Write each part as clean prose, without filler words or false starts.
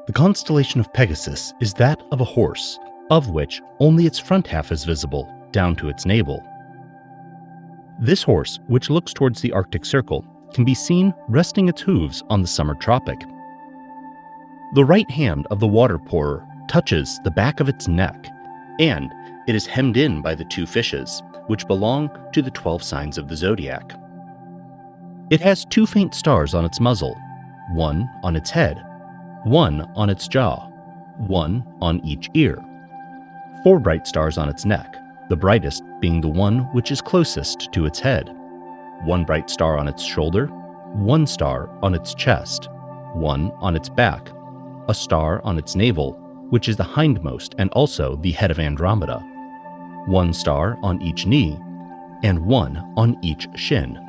The constellation of Pegasus is that of a horse, of which only its front half is visible, down to its navel. This horse, which looks towards the Arctic Circle, can be seen resting its hooves on the summer tropic. The right hand of the water pourer touches the back of its neck, and it is hemmed in by the two fishes, which belong to the 12 signs of the zodiac. It has 2 faint stars on its muzzle, 1 on its head, 1 on its jaw, 1 on each ear, 4 bright stars on its neck, the brightest being the one which is closest to its head, 1 bright star on its shoulder, 1 star on its chest, 1 on its back, a star on its navel, which is the hindmost and also the head of Andromeda, 1 star on each knee, and 1 on each shin.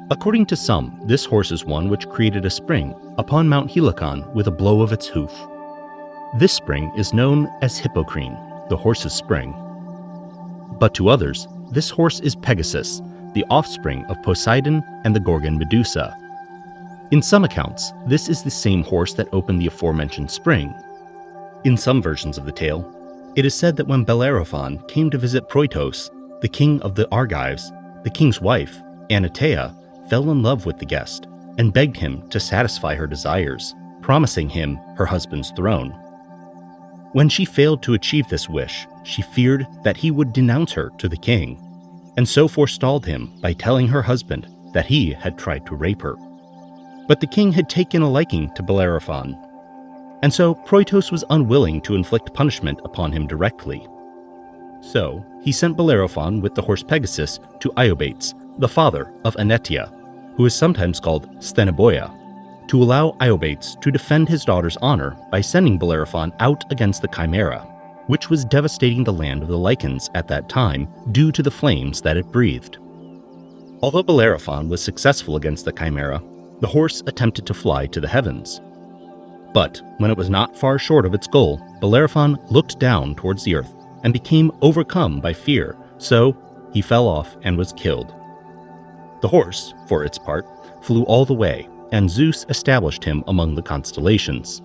According to some, this horse is one which created a spring upon Mount Helicon with a blow of its hoof. This spring is known as Hippocrene, the horse's spring. But to others, this horse is Pegasus, the offspring of Poseidon and the Gorgon Medusa. In some accounts, this is the same horse that opened the aforementioned spring. In some versions of the tale, it is said that when Bellerophon came to visit Proitos, the king of the Argives, the king's wife, Anatea, fell in love with the guest and begged him to satisfy her desires, promising him her husband's throne. When she failed to achieve this wish, she feared that he would denounce her to the king, and so forestalled him by telling her husband that he had tried to rape her. But the king had taken a liking to Bellerophon, and so Proitos was unwilling to inflict punishment upon him directly. So he sent Bellerophon with the horse Pegasus to Iobates, the father of Anetia, who is sometimes called Stheneboia, to allow Iobates to defend his daughter's honor by sending Bellerophon out against the Chimera, which was devastating the land of the Lycans at that time due to the flames that it breathed. Although Bellerophon was successful against the Chimera, the horse attempted to fly to the heavens. But when it was not far short of its goal, Bellerophon looked down towards the earth and became overcome by fear, so he fell off and was killed. The horse, for its part, flew all the way, and Zeus established him among the constellations.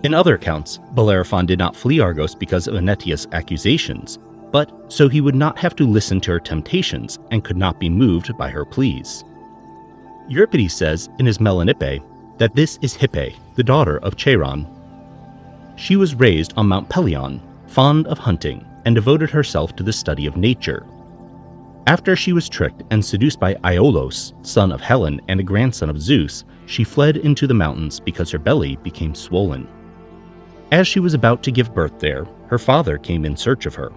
In other accounts, Bellerophon did not flee Argos because of Anetia's accusations, but so he would not have to listen to her temptations and could not be moved by her pleas. Euripides says in his Melanippe that this is Hippe, the daughter of Cheiron. She was raised on Mount Pelion, fond of hunting, and devoted herself to the study of nature. After she was tricked and seduced by Iolaus, son of Helen and a grandson of Zeus, she fled into the mountains because her belly became swollen. As she was about to give birth there, her father came in search of her,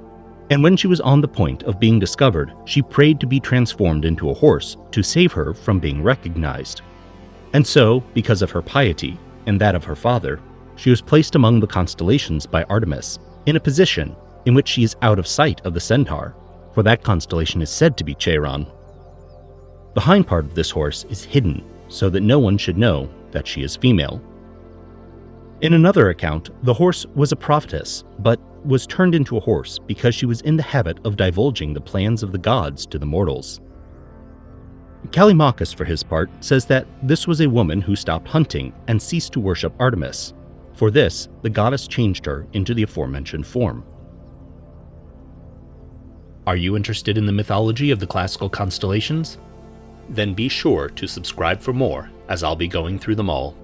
and when she was on the point of being discovered, she prayed to be transformed into a horse to save her from being recognized. And so, because of her piety and that of her father, she was placed among the constellations by Artemis, in a position in which she is out of sight of the centaur, for that constellation is said to be Cheiron. The hind part of this horse is hidden so that no one should know that she is female. In another account, the horse was a prophetess, but was turned into a horse because she was in the habit of divulging the plans of the gods to the mortals. Callimachus, for his part, says that this was a woman who stopped hunting and ceased to worship Artemis. For this, the goddess changed her into the aforementioned form. Are you interested in the mythology of the classical constellations? Then be sure to subscribe for more, as I'll be going through them all.